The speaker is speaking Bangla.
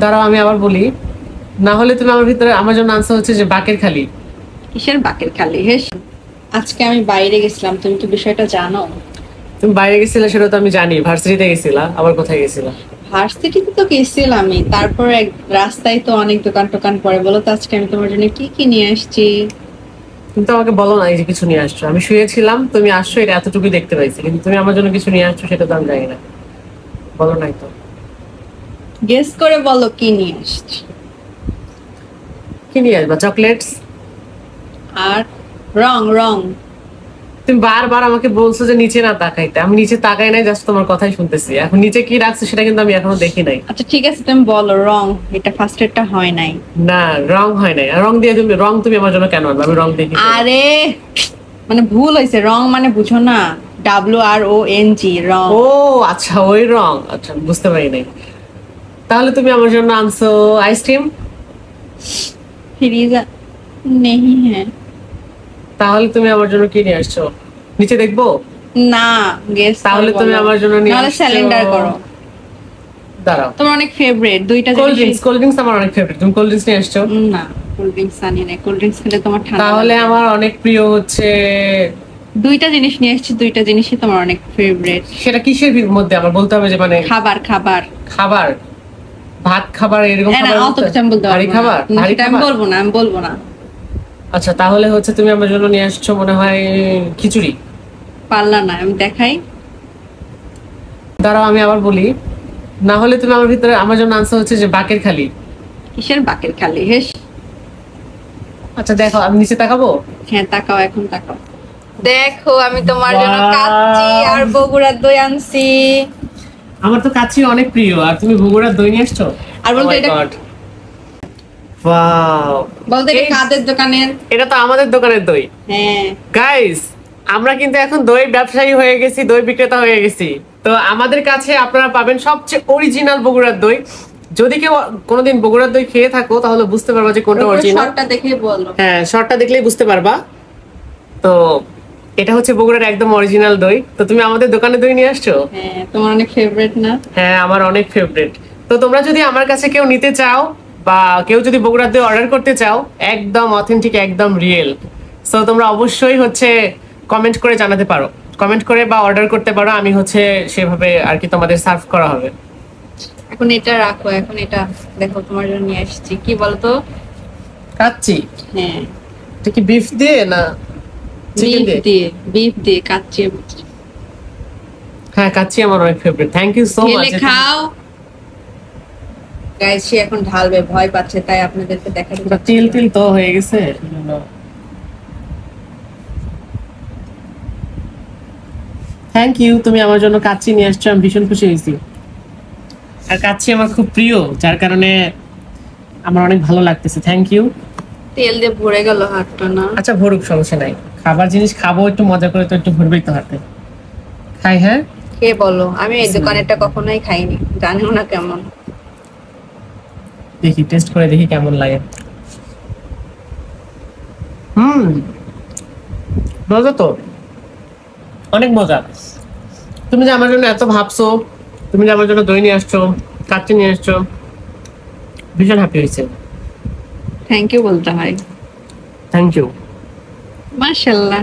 দাঁড়াও আমি আবার বলি, না হলে তুমি আমার ভিতরে আমার জন্য আনসার হচ্ছে যে বাকের খালি। কিসের বাকের খালি? হেস, আজকে আমি বাইরে গেছিলাম, তুমি তো বিষয়টা জানো। তুমি বাইরে গেছিলে সেটা তো আমি জানি, ভার্সিটিতে গেছিলা, আবার কোথায় গেছিলা? ভার্সিটিতে তো গেছিলাম আমি, তারপর রাস্তায় তো অনেক দোকান টোকান পরে। বলো তো আজকে আমি তোমার জন্য কি কি নিয়ে আসছি? তুমি তো আমাকে বলো না এই যে কিছু নিয়ে আসছো। আমি শুয়েছিলাম, তুমি আসছো, এটা এতটুকুই দেখতে পাইছি, কিন্তু তুমি আমার জন্য কিছু নিয়ে আসছো সেটা তো আমি জানি না। বলো নাই তো। গেস করে বলো কি নিয়ে আসছি। কি নিয়ে আসবা? চকলেটস? আর রং রং। তুমি বারবার আমাকে বলছো যে নিচে না তাকাইতে, আমি নিচে তাকাই নাই, জাস্ট তোমার কথাই শুনতেছি। এখন নিচে কি রাখছো সেটা কিন্তু আমি এখনো দেখি নাই। আচ্ছা ঠিক আছে, তুমি বলো রং। এটা ফার্স্ট এরটা হয় নাই। না, রং হয় নাই। আর রং দিয়ে তুমি আমার জন্য কেন আনবে? আমি রং দেখি। আরে মানে ভুল হয়েছে, রং মানে বুঝো না, WRONG রং। ও আচ্ছা, ওই রং। আচ্ছা, বুঝতে পারি নাই। তাহলে তুমি আমার জন্য আনছো আইসক্রিম। ফ্রিজ নেই হ্যাঁ। তাহলে তুমি আমার জন্য কি নিয়ে আসছো? নিচে দেখবো? না, গেস তাহলে তুমি আমার জন্য নিয়ে নাহলে আসছো, সিলিন্ডার করো। দাঁড়াও। তোমার অনেক ফেভারিট দুইটা কোল্ড জিনিস। ড্রিঙ্কস আমার অনেক ফেভারিট। তুমি কোল্ড ড্রিঙ্কস নিয়ে আসছো? না, কোল্ড ড্রিঙ্কস আনি না। কোল্ড ড্রিঙ্কস খেলে তোমার ঠান্ডা তাহলে লাগবে। আমার অনেক প্রিয় হচ্ছে, দুইটা জিনিস নিয়ে এসেছি, দুইটা জিনিসই তোমার অনেক ফেভারিট। সেটা কিসের মধ্যে আমার বলতে হবে? যে মানে খাবার খাবার খাবার, ভাত খাবার, এরকম না খাবার? অত কিছু আমি বলতে ভারী পারবো খাবার? না, ভারী সেটা আমি খাবার? বলবো না, আমি বলবো না। আচ্ছা, তাহলে হচ্ছে তুমি আমার জন্য নিয়ে আসছো মনে হয় খিচুড়ি। পারলা না, আমি দেখাই। দাঁড়াও আমি আবার বলি, না হলে তুমি আমার ভিতরে আমার জন্য আনসার হচ্ছে যে বাকের খালি। কিসের বাকের খালি? হেস। আচ্ছা দেখো, আমি নিচে তাকাবো? হ্যাঁ তাকাও, এখন তাকাও। দেখো আমি তোমার জন্য Wow! কাচ্চি আর বগুড়ার দই আনছি। আমার তো কাচ্চি অনেক প্রিয়, আর তুমি বগুড়ার দই নিয়ে আসছো। আর বলতো এটা ওয়াও, বলতো এটা কাদের দোকানের? এটা তো আমাদের দোকানের দই। হ্যাঁ গাইস, আমরা কিন্তু এখন দই ব্যবসায়ী হয়ে গেছি, দই বিক্রেতা হয়ে গেছি। তো আমাদের কাছে আপনারা পাবেন সবচেয়ে অরিজিনাল বগুড়ার দই। যদি কেউ কোনোদিন বগুড়ার দই খেয়ে থাকো তাহলে বুঝতে পারবা যে কোনটা অরিজিনাল। শর্টটা দেখে বলো। হ্যাঁ, শর্টটা দেখলেই বুঝতে পারবা। তো এটা হচ্ছে বগুড়ার একদম অরিজিনাল দই। তো তুমি আমাদের দোকানে দই নিয়ে আসছো। হ্যাঁ, তোমার অনেক ফেভারিট না? হ্যাঁ, আমার অনেক ফেভারিট। তো তোমরা যদি আমার কাছে কেউ নিতে চাও, বা কেউ যদি বগুড়ার দই অর্ডার করতে চাও, একদম অথেন্টিক, একদম রিয়েল, সো তোমরা অবশ্যই হচ্ছে কমেন্ট করে জানাতে পারো, কমেন্ট করে বা অর্ডার করতে পারো। আমি হচ্ছে সেভাবে আর কি তোমাদের সার্ভ করা হবে। এখন এটা রাখো, এখন এটা দেখো তোমার জন্য নিয়ে আসছি। কি বলতো? কাচ্চি? হ্যাঁ, এটা কি বিফ দিয়ে না চিকেন দিয়ে? বিফ দিয়ে কাচ্চি। হ্যাঁ, কাচ্চি আমার অনেক favourite. Thank you so much. খাও গাইস, সে এখন ঢালবে, ভয় পাচ্ছে, তাই আপনাদেরকে দেখাতে। তিল তিল তো হয়ে গেছে। থ্যাংক ইউ, তুমি আমার জন্য কাচ্চি নিয়ে আসছো, আমি ভীষণ খুশি হয়েছি। আর কাচ্চি আমার খুব প্রিয়, যার কারণে আমার অনেক ভালো লাগতেছে। Thank you. তেল দিয়ে ভরে গেল হাতটা না? আচ্ছা, ভরুক, সমস্যা নাই। খাবার জিনিস খাবো, একটু মজা করে তো একটু ভরবেই তো হাতে। খাই। হ্যাঁ, কে বলো? আমি এই দোকানেরটা কখনোই খাইনি, জানিও না কেমন। দেখি, টেস্ট করে দেখি কেমন লাগে। মজা তো, অনেক মজা। তুমি যে আমার জন্য এত ভাবছো, তুমি যে আমার জন্য দই নিয়ে আসছো, কাচ্চি নিয়ে আসছো, ভীষণ হ্যাপি হয়েছে। থ্যাংক ইউ বলতে হয়। Thank you. মাশাআল্লাহ।